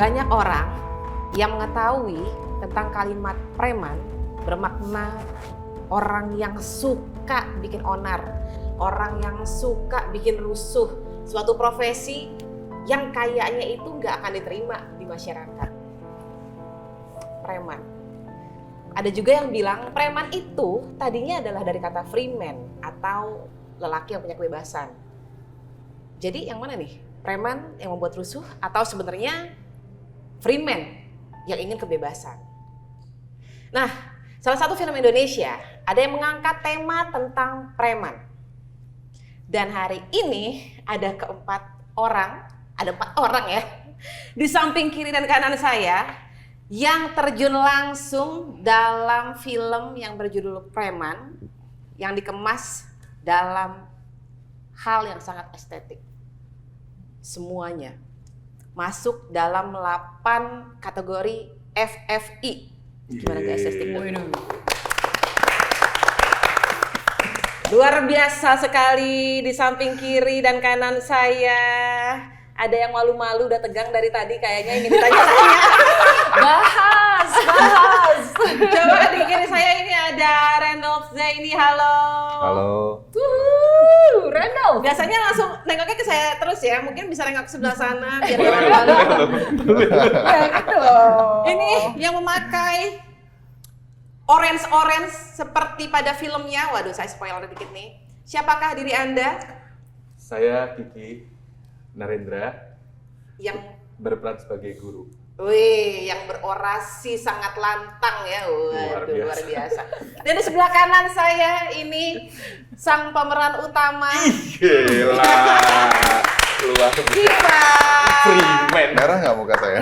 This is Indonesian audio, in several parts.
Banyak orang yang mengetahui tentang kalimat preman bermakna orang yang suka bikin onar, orang yang suka bikin rusuh, suatu profesi yang kayaknya itu nggak akan diterima di masyarakat. Preman. Ada juga yang bilang preman itu tadinya adalah dari kata freeman atau lelaki yang punya kebebasan. Jadi yang mana nih? Preman yang membuat rusuh atau sebenarnya freeman yang ingin kebebasan? Nah, salah satu film Indonesia ada yang mengangkat tema tentang preman. Dan hari ini ada empat orang ya, di samping kiri dan kanan saya yang terjun langsung dalam film yang berjudul Preman yang dikemas dalam hal yang sangat estetik. Semuanya masuk dalam 8 kategori FFI. Gimana guys estetiknya? Luar biasa sekali. Di samping kiri dan kanan saya ada yang malu-malu udah tegang dari tadi kayaknya ingin ditanya-tanya. Bahas. Coba di kiri saya ini ada Randolph Zaini, halo. Halo. Randolph. Biasanya langsung nengoknya ke saya terus ya, mungkin bisa nengok ke sebelah sana biar gak malu-malu. Ya gitu loh. Ini yang memakai orange seperti pada filmnya. Waduh, saya spoiler dikit nih. Siapakah diri Anda? Saya Kiki Narendra Yang berperan sebagai guru. Wih, yang berorasi sangat lantang ya. Waduh, luar Luar biasa. Dan di sebelah kanan saya ini sang pemeran utama. Gila. Luar Kiva. Freeman. Merah nggak muka saya?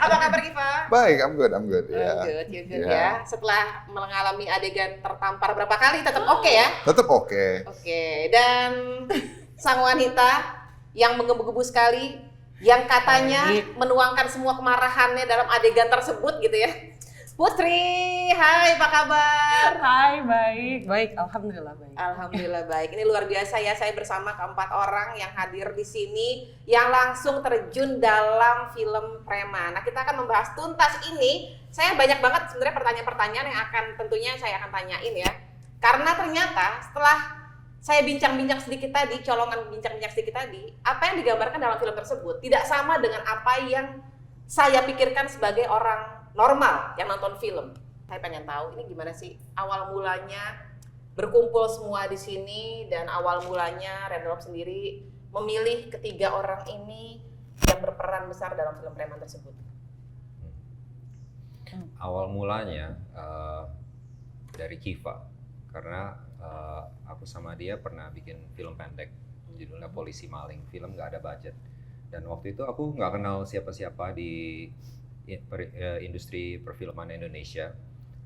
Apa kabar Kiva? Baik, I'm good. Ya. Good Ya. ya. Setelah mengalami adegan tertampar berapa kali tetap oke ya? Tetap oke. Oke, dan sang wanita yang menggebu-gebu sekali, yang katanya menuangkan semua kemarahannya dalam adegan tersebut gitu ya. Putri, hai apa kabar? Hai, baik, alhamdulillah baik. Alhamdulillah baik. Ini luar biasa ya, saya bersama keempat orang yang hadir di sini yang langsung terjun dalam film Preman. Nah, kita akan membahas tuntas ini. Saya banyak banget sebenarnya pertanyaan-pertanyaan yang tentunya saya akan tanyain ya. Karena ternyata setelah saya bincang-bincang sedikit tadi, bincang-bincang sedikit tadi, apa yang digambarkan dalam film tersebut tidak sama dengan apa yang saya pikirkan sebagai orang normal yang nonton film. Saya pengen tahu ini gimana sih awal mulanya berkumpul semua di sini dan awal mulanya Randolph sendiri memilih ketiga orang ini yang berperan besar dalam film Preman tersebut. Awal mulanya dari Kiva, karena aku sama dia pernah bikin film pendek judulnya Polisi Maling, film nggak ada budget, dan waktu itu aku nggak kenal siapa-siapa di industri perfilman Indonesia,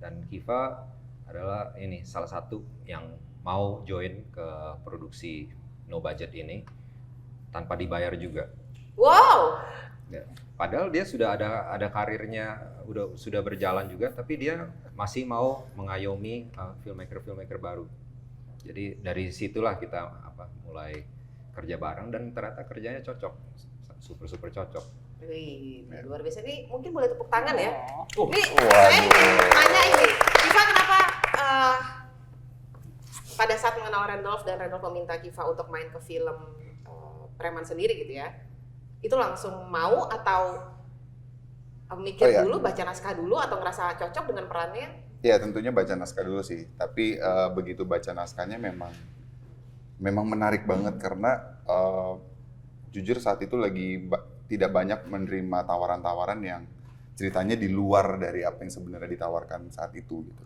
dan Kiva adalah salah satu yang mau join ke produksi no budget ini tanpa dibayar juga. Wow. Ya, padahal dia sudah ada karirnya, sudah berjalan juga, tapi dia masih mau mengayomi filmmaker baru. Jadi dari situlah kita mulai kerja bareng dan ternyata kerjanya cocok, super cocok. Wih, luar biasa. Ini mungkin boleh tepuk tangan ya. Ini Waduh. saya ingin tanya ini, Kiva kenapa pada saat mengenal Randolph dan Randolph meminta Kiva untuk main ke film Preman sendiri gitu ya, itu langsung mau atau mikir dulu, baca naskah dulu atau ngerasa cocok dengan perannya? Ya tentunya baca naskah dulu sih. Tapi begitu baca naskahnya memang menarik banget karena jujur saat itu lagi tidak banyak menerima tawaran-tawaran yang ceritanya di luar dari apa yang sebenarnya ditawarkan saat itu gitu.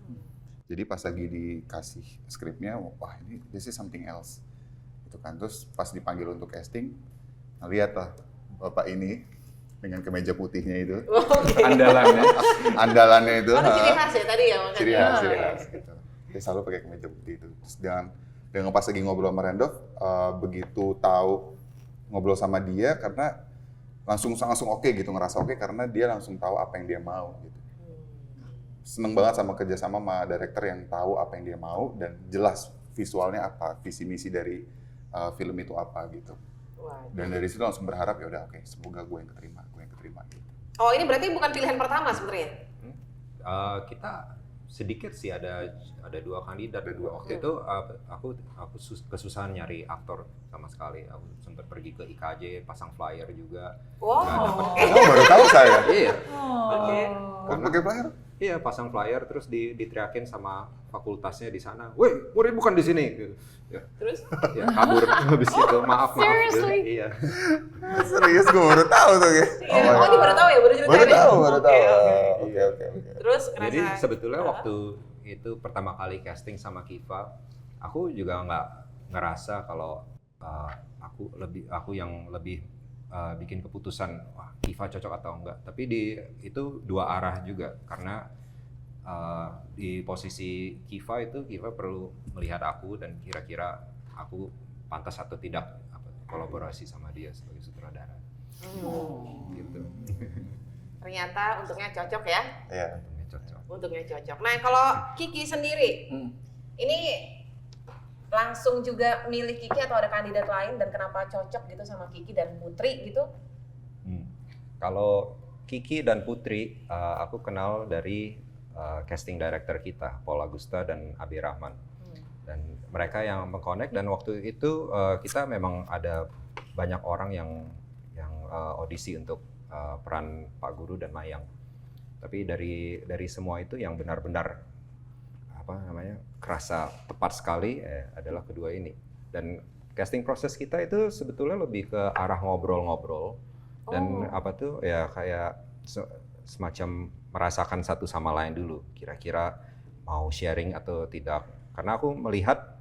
Jadi pas lagi dikasih skripnya, wah ini this is something else. Gitu kan. Terus pas dipanggil untuk casting, lihat lah bapak ini dengan kemeja putihnya itu. Okay. Andalannya itu. Oh, ciri khas ya tadi ya makanya. Ciri khas gitu. Dia selalu pakai kemeja putih itu. Terus dengan pas lagi ngobrol sama Randolph, begitu tahu ngobrol sama dia karena langsung oke gitu, ngerasa oke karena dia langsung tahu apa yang dia mau gitu. Seneng banget sama kerjasama sama director yang tahu apa yang dia mau dan jelas visualnya apa, visi misi dari film itu apa gitu. Wah. Dan dari situ langsung berharap ya udah oke, semoga gue yang keterima gitu. Oh, ini berarti bukan pilihan pertama sebenarnya? Kita sedikit sih ada 2 kandidat. Ada 2. Waktu itu aku kesusahan nyari aktor sama sekali. Aku sempat pergi ke IKJ, pasang flyer juga. Wow. Nggak dapet. Oh, baru tahu saya. Iya. Oke. Kamu pakai flyer? Iya, pasang flyer terus diteriakin sama fakultasnya di sana. "Woi, murid bukan di sini." Gitu. Ya, Terus? ya kabur habis itu. Maaf. Seriously? Gitu. Iya. Serius, gue baru tahu tuh ya. Iya. Oh, ini baru tahu ya? Baru ceritain Baru ya? tahu. Oke. Oke. Terus Jadi ngerasa... sebetulnya waktu itu pertama kali casting sama Kiva, aku juga nggak ngerasa kalau aku yang lebih bikin keputusan wah Kiva cocok atau enggak. Tapi itu 2 arah juga karena di posisi Kiva perlu melihat aku dan kira-kira aku pantas atau tidak kolaborasi sama dia sebagai sutradara. Gitu. Ternyata untungnya cocok ya? Iya. Cocok. Untungnya cocok. Nah, kalau Kiki sendiri, ini langsung juga milih Kiki atau ada kandidat lain dan kenapa cocok gitu sama Kiki dan Putri gitu? Kalau Kiki dan Putri, aku kenal dari casting director kita, Paul Agusta dan Abi Rahman. Dan mereka yang mengconnect dan waktu itu kita memang ada banyak orang yang audisi untuk peran Pak Guru dan Mayang. Tapi dari semua itu yang benar-benar kerasa tepat sekali adalah kedua ini. Dan casting proses kita itu sebetulnya lebih ke arah ngobrol-ngobrol dan kayak semacam merasakan satu sama lain dulu. Kira-kira mau sharing atau tidak. Karena aku melihat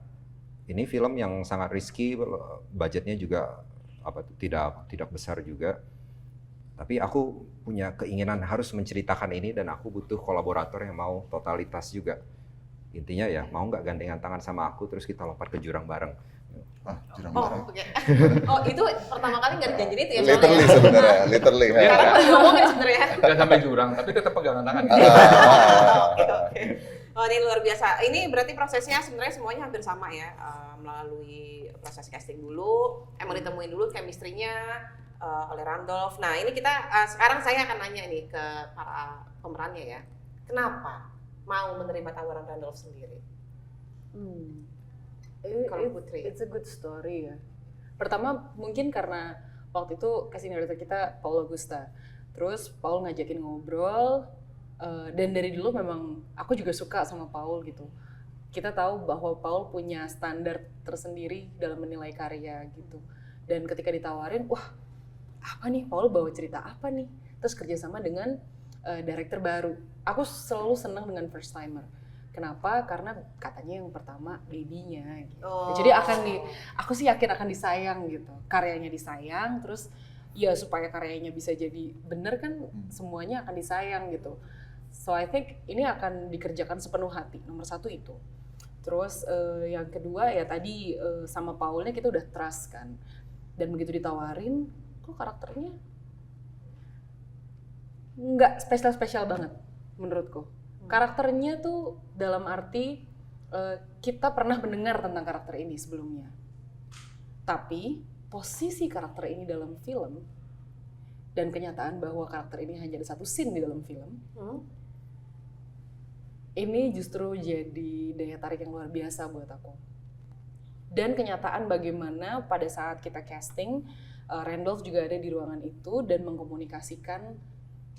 ini film yang sangat risky, budgetnya juga tidak besar juga. Tapi aku punya keinginan harus menceritakan ini dan aku butuh kolaborator yang mau totalitas juga. Intinya ya mau nggak gandengan tangan sama aku terus kita lompat ke jurang bareng. Jurang Oh, bareng. oke. Oh, itu pertama kali nggak dijanjiin itu ya? Literally sebenarnya, literally. Karena baru ngomongin sebenarnya. Nggak sampai jurang, tapi tetap pegangan tangan. Oke. Oh, ini luar biasa. Ini berarti prosesnya sebenarnya semuanya hampir sama ya. Melalui proses casting dulu, emang ditemuin dulu chemistry-nya oleh Randolph. Nah, ini kita sekarang saya akan nanya nih ke para pemerannya ya. Kenapa mau menerima tawaran Randolph sendiri? Kalau Putri? It's a good story ya. Pertama mungkin karena waktu itu casting director kita Paul Augusta. Terus Paul ngajakin ngobrol dan dari dulu memang aku juga suka sama Paul gitu. Kita tahu bahwa Paul punya standar tersendiri dalam menilai karya gitu. Dan ketika ditawarin, wah apa nih Paul bawa cerita apa nih? Terus kerjasama dengan director baru. Aku selalu senang dengan first timer. Kenapa? Karena katanya yang pertama baby-nya gitu. Oh. Jadi aku sih yakin akan disayang gitu. Karyanya disayang, terus ya supaya karyanya bisa jadi bener kan semuanya akan disayang gitu. So I think ini akan dikerjakan sepenuh hati. Nomor 1 itu. Terus yang kedua ya tadi sama Paulnya kita udah trust kan. Dan begitu ditawarin, kok karakternya nggak spesial-spesial banget menurutku. Karakternya tuh dalam arti kita pernah mendengar tentang karakter ini sebelumnya. Tapi posisi karakter ini dalam film dan kenyataan bahwa karakter ini hanya ada 1 scene di dalam film, ini justru jadi daya tarik yang luar biasa buat aku. Dan kenyataan bagaimana pada saat kita casting, Randolph juga ada di ruangan itu dan mengkomunikasikan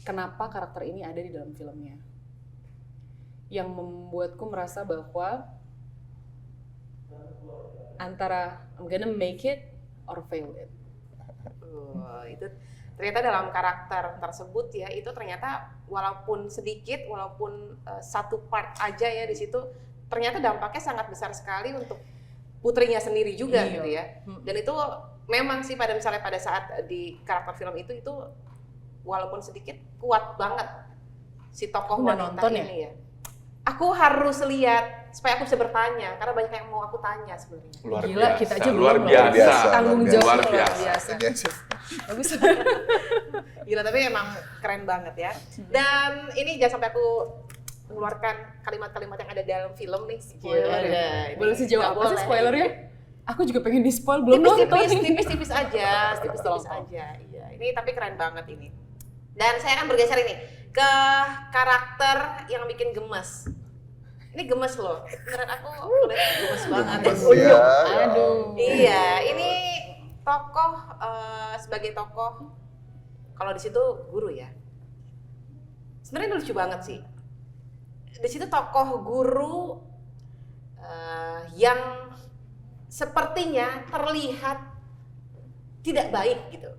kenapa karakter ini ada di dalam filmnya. Yang membuatku merasa bahwa antara I'm gonna make it or fail it. Itu ternyata dalam karakter tersebut ya, itu ternyata walaupun sedikit, walaupun 1 part aja ya di situ, ternyata dampaknya sangat besar sekali untuk putrinya sendiri juga gitu ya. Dan itu memang sih pada saat di karakter film itu walaupun sedikit kuat banget si tokoh wanita ini ya. Aku harus lihat supaya aku bisa bertanya karena banyak yang mau aku tanya sebenarnya. Luar Gila, biasa, kita aja luar belum biasa. Tanggung jawab luar luar biasa. biasa. Bagus. Gila, tapi emang keren banget ya. Dan ini jangan sampai aku mengeluarkan kalimat-kalimat yang ada dalam film nih. Spoiler ya. Boleh sejauh apa sih spoilernya? Aku juga pengen di spoil, belum nonton. Tipis-tipis aja, tipis-tipis aja. Iya, ini tapi keren banget ini. Dan saya akan bergeser ini ke karakter yang bikin gemes. Ini gemes loh, beneran aku lihat gemes banget. Gemes ya. Aduh. Iya, ini tokoh sebagai tokoh, kalau di situ guru ya. Sebenarnya lucu banget sih. Di situ tokoh guru yang sepertinya terlihat tidak baik gitu.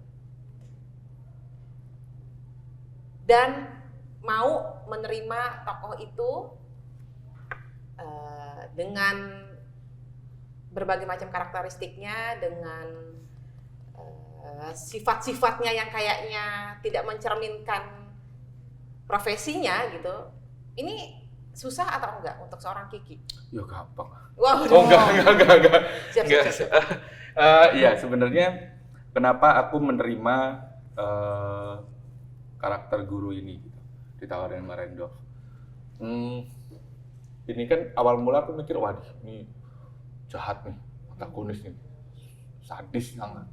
Dan mau menerima tokoh itu dengan berbagai macam karakteristiknya, dengan sifat-sifatnya yang kayaknya tidak mencerminkan profesinya gitu. Ini susah atau enggak untuk seorang Kiki? Ya gampang. Wah, Oh enggak. Siap. Iya, sebenarnya kenapa aku menerima karakter guru ini gitu, ditawarin sama Randolph. Ini kan awal mula aku mikir, waduh ini jahat nih, antagonis nih, sadis sangat.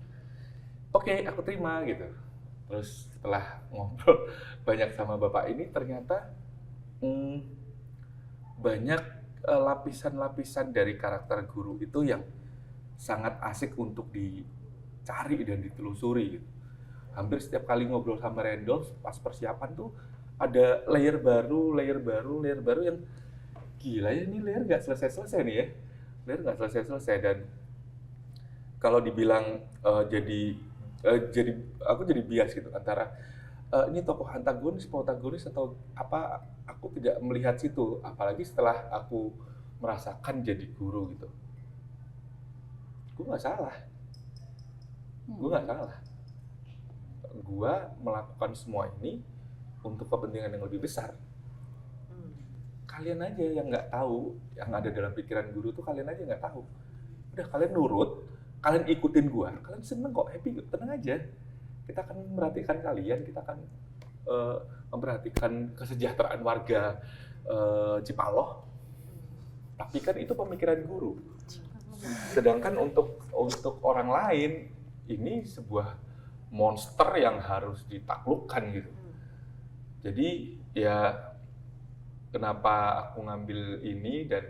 Oke, aku terima gitu. Terus setelah ngobrol banyak sama bapak ini, ternyata banyak lapisan-lapisan dari karakter guru itu yang sangat asik untuk dicari dan ditelusuri gitu. Hampir setiap kali ngobrol sama Randolph pas persiapan tuh ada layer baru yang gila ya, ini layer nggak selesai nih ya. Layer nggak selesai. Dan kalau dibilang jadi aku jadi bias gitu antara ini tokoh antagonis, protagonis atau apa, aku tidak melihat situ, apalagi setelah aku merasakan jadi guru gitu. Gue nggak salah. Gue melakukan semua ini untuk kepentingan yang lebih besar. Kalian aja yang nggak tahu, yang ada dalam pikiran guru tuh kalian aja nggak tahu. Udah kalian nurut, kalian ikutin gue, kalian seneng kok, happy, tenang aja. Kita akan memperhatikan kalian, kita akan memperhatikan kesejahteraan warga Cipaloh. Tapi kan itu pemikiran guru. Sedangkan untuk orang lain ini sebuah monster yang harus ditaklukkan gitu. Jadi ya kenapa aku ngambil ini dan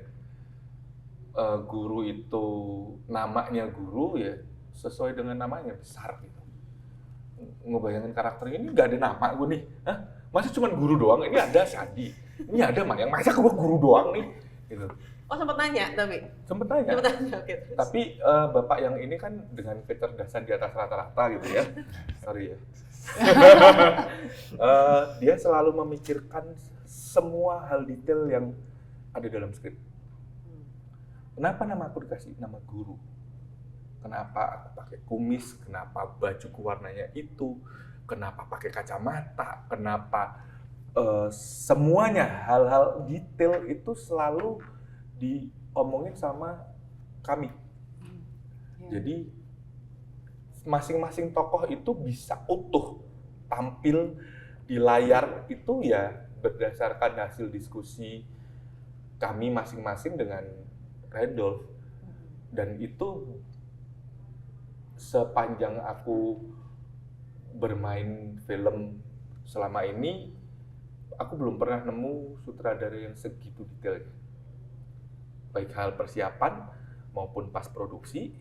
guru itu namanya guru ya sesuai dengan namanya, besar gitu. Ngebayangin karakter ini nggak ada nama gue nih, hah? Masa cuma guru doang? Ini ada Sandi, ini ada Mayang, masa gue guru doang nih? Gitu. Oh sempat nanya tapi? Sempet tanya. Oke. Terus. Tapi bapak yang ini kan dengan kecerdasan di atas rata-rata gitu ya, sorry ya. Dia selalu memikirkan semua hal detail yang ada dalam skrip. Kenapa nama aku dikasih nama guru? Kenapa aku pakai kumis? Kenapa bajuku warnanya itu? Kenapa pakai kacamata? Kenapa semuanya hal-hal detail itu selalu diomongin sama kami. Jadi masing-masing tokoh itu bisa utuh tampil di layar itu ya berdasarkan hasil diskusi kami masing-masing dengan Randolph. Dan itu sepanjang aku bermain film selama ini, aku belum pernah nemu sutradara yang segitu detailnya. Baik hal persiapan maupun pas produksi,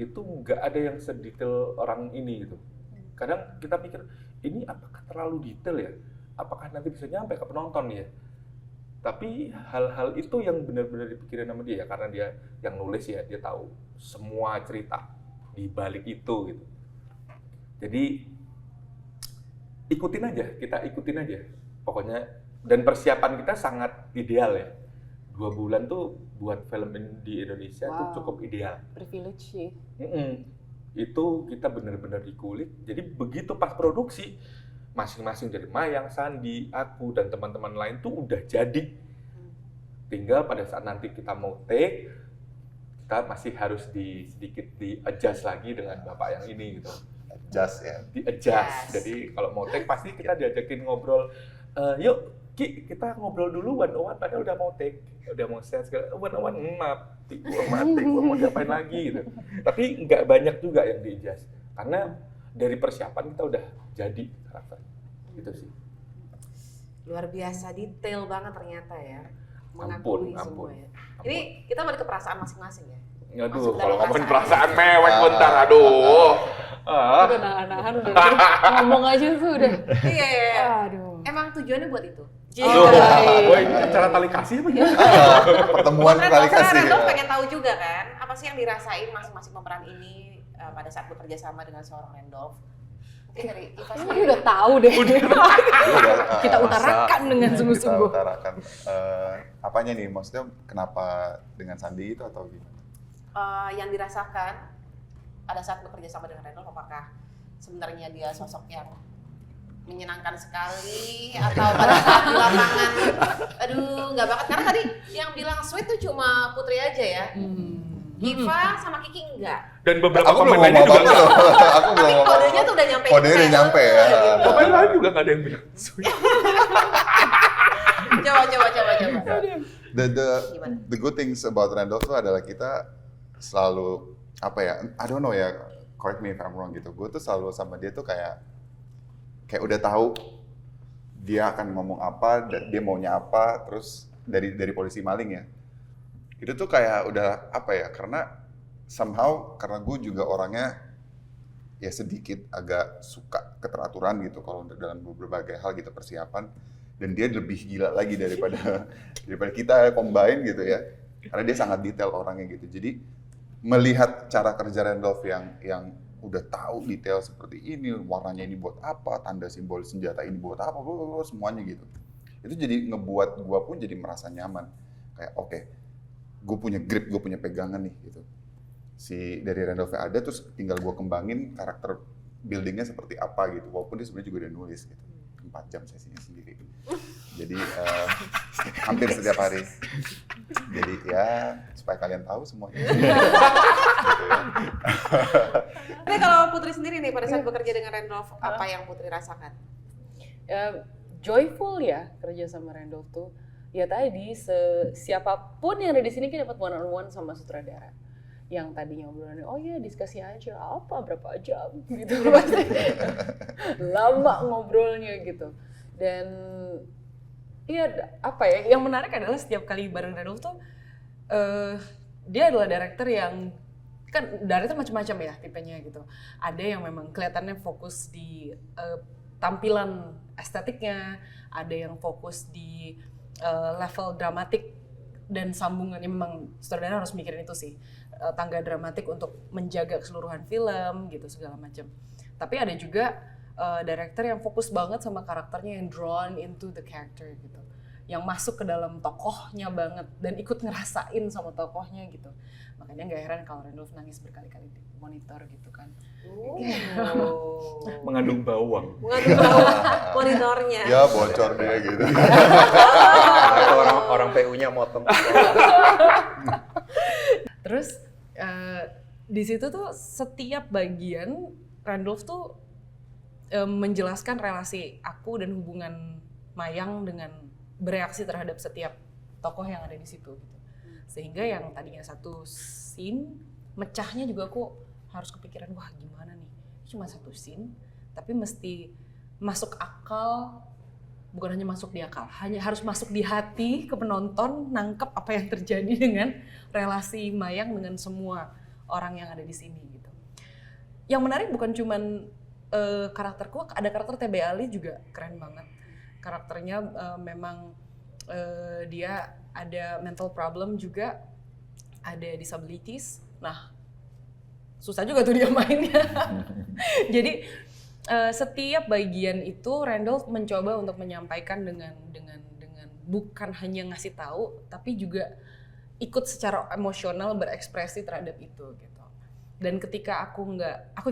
itu nggak ada yang sedetail orang ini gitu. Kadang kita pikir, ini apakah terlalu detail ya? Apakah nanti bisa nyampe ke penonton ya? Tapi hal-hal itu yang benar-benar dipikirin sama dia, karena dia yang nulis ya, dia tahu semua cerita di balik itu gitu. Jadi kita ikutin aja pokoknya. Dan persiapan kita sangat ideal ya. 2 bulan tuh buat film di Indonesia tuh cukup ideal. Privilege sih. Itu kita benar-benar dikulik. Jadi begitu pas produksi, masing-masing dari Mayang, Sandi, aku, dan teman-teman lain tuh udah jadi. Tinggal pada saat nanti kita mau take, kita masih harus sedikit di-adjust lagi dengan bapak yang ini gitu. Adjust ya. Di-adjust. Jadi kalau mau take pasti kita diajakin ngobrol, yuk Ki, kita ngobrol dulu one-on-one, padahal udah mau take, udah mau set, one-on-one, maaf. gue mau diapain lagi gitu. Tapi nggak banyak juga yang di-adjust. Karena dari persiapan kita udah jadi karakter. Gitu sih. Luar biasa detail banget ternyata ya. Ampun. Mengakui semua ya. Ini kita balik ke perasaan masing-masing ya. Aduh, Masuk kalau dalam ngomongin perasaan. perasaan mewek bentar, aduh. Udah nahan-nahan udah ngomong aja tuh udah. Iya, iya, iya. Aduh. Emang tujuannya buat itu. Aduh, boy, ini cara tali kasih apa gimana? Pertemuan Buat kali Randolph, kasih. Randolph pengen tahu juga kan, apa sih yang dirasain masing-masing pemeran ini pada saat bekerja sama dengan seorang Randolph. Mungkin dari Iva Ini sendiri. udah tahu deh. Kita utarakan dengan Kita sungguh-sungguh. utarakan. Apanya nih? Maksudnya kenapa dengan Sandi itu atau gimana? Yang dirasakan pada saat bekerja sama dengan Randolph, apakah sebenarnya dia sosok yang menyenangkan sekali atau pada saat di lapangan aduh nggak banget, karena tadi yang bilang sweet tuh cuma Putri aja ya. Iva sama Kiki enggak, Dan beberapa Aku belum pemain ngomong lainnya juga apa-apa loh. Aku belum tapi ngomong. kodenya tuh udah nyampe. Kodenya udah nyampe ya. pemain lain juga nggak ada yang bilang sweet. coba Gimana? The good things about Randolph tuh adalah kita selalu apa ya? I don't know ya. Correct me if I'm wrong gitu. Gue tuh selalu sama dia tuh kayak udah tahu dia akan ngomong apa, dia maunya apa, terus dari polisi maling ya. Itu tuh kayak udah apa ya? Karena somehow karena gue juga orangnya ya sedikit agak suka keteraturan gitu kalau untuk dalam berbagai hal gitu persiapan, dan dia lebih gila lagi daripada kita combine gitu ya. Karena dia sangat detail orangnya gitu. Jadi melihat cara kerja Randolph yang udah tahu detail seperti ini, warnanya ini buat apa, tanda simbol senjata ini buat apa, semuanya gitu. Itu jadi ngebuat gua pun jadi merasa nyaman. Kayak oke, gue punya grip, gue punya pegangan nih gitu. Si dari Randolph ada, terus tinggal gua kembangin karakter buildingnya seperti apa gitu. Walaupun dia sebenarnya juga udah nulis gitu. 4 jam sesinya sendiri. Jadi hampir setiap hari. Jadi ya supaya kalian tahu semuanya. Gitu ya. Tapi kalau Putri sendiri nih pada saat bekerja dengan Randolph, apa yang Putri rasakan? Joyful ya kerja sama Randolph tuh. Ya tadi siapapun yang ada di sini kita dapat one on one sama sutradara. Yang tadinya obrolannya, oh ya diskusi aja, apa berapa jam gitu. Lama ngobrolnya gitu. Dan iya apa ya, yang menarik adalah setiap kali bareng Randolph tuh dia adalah director yang kan director macam-macam ya tipenya gitu. Ada yang memang kelihatannya fokus di tampilan estetiknya, ada yang fokus di level dramatik dan sambungannya. Memang sutradara harus mikirin itu sih, tangga dramatik untuk menjaga keseluruhan film gitu segala macam. Tapi ada juga director yang fokus banget sama karakternya, yang drawn into the character gitu, yang masuk ke dalam tokohnya banget dan ikut ngerasain sama tokohnya gitu. Makanya nggak heran kalau Randolph nangis berkali-kali di monitor gitu kan. Mengandung bawang. Mengandung bawah monitornya. Ya bocor deh gitu. Itu orang PU-nya motong. Terus di situ tuh setiap bagian Randolph tuh menjelaskan relasi aku dan hubungan Mayang dengan bereaksi terhadap setiap tokoh yang ada di situ gitu. Sehingga yang tadinya satu scene mecahnya juga aku harus kepikiran, wah gimana nih, cuma satu scene tapi mesti masuk akal, bukan hanya masuk di akal, hanya harus masuk di hati ke penonton, nangkep apa yang terjadi dengan relasi Mayang dengan semua orang yang ada di sini gitu. Yang menarik bukan cuman karakterku, ada karakter TB Ali juga keren banget. Karakternya memang dia ada mental problem juga, ada disabilities. Nah, susah juga tuh dia mainnya. Jadi setiap bagian itu Randolph mencoba untuk menyampaikan dengan bukan hanya ngasih tahu, tapi juga ikut secara emosional berekspresi terhadap itu gitu. Dan ketika aku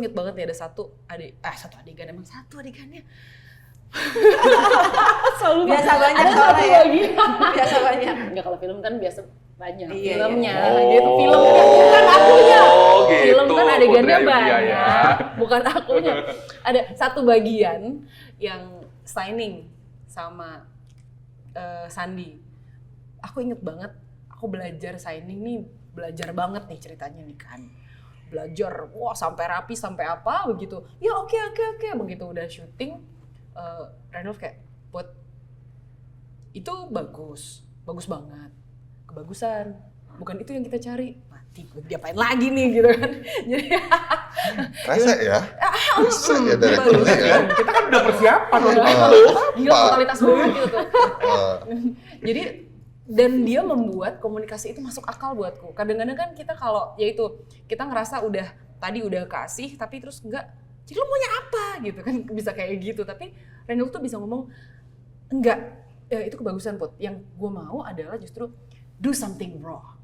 inget banget nih ada satu adegannya. Selalu Biasa banyak ada soalnya satu ya. lagi. Biasa banyak. Enggak, kalau film kan biasa banyak Iya, filmnya. iya. Gitu film kan bukan akunya. Oh, Film gitu, kan adegannya Putri Ayu, iya, banyak, ya. bukan akunya. Ada satu bagian yang signing sama Sandi. Aku inget banget, aku belajar signing nih belajar banget nih ceritanya nih kan. Belajar, wah sampai rapi, sampai apa begitu. Ya oke. Begitu udah syuting, Randolph kayak, Put, itu bagus banget. Kebagusan, bukan itu yang kita cari. Mati, gue diapain lagi nih gitu kan. Jadi Rese ya? Rese ya direkturnya ya? Kita kan udah persiapan untuk Ah, itu. gila totalitas banget gitu tuh. ah, Jadi dan dia membuat komunikasi itu masuk akal buatku. Kadang-kadang kan kita kalau yaitu kita ngerasa tadi udah kasih tapi terus enggak. Jadi lo maunya apa gitu kan bisa kayak gitu. Tapi Randolph tuh bisa ngomong enggak. Itu kebagusan Put. Yang gue mau adalah justru do something raw.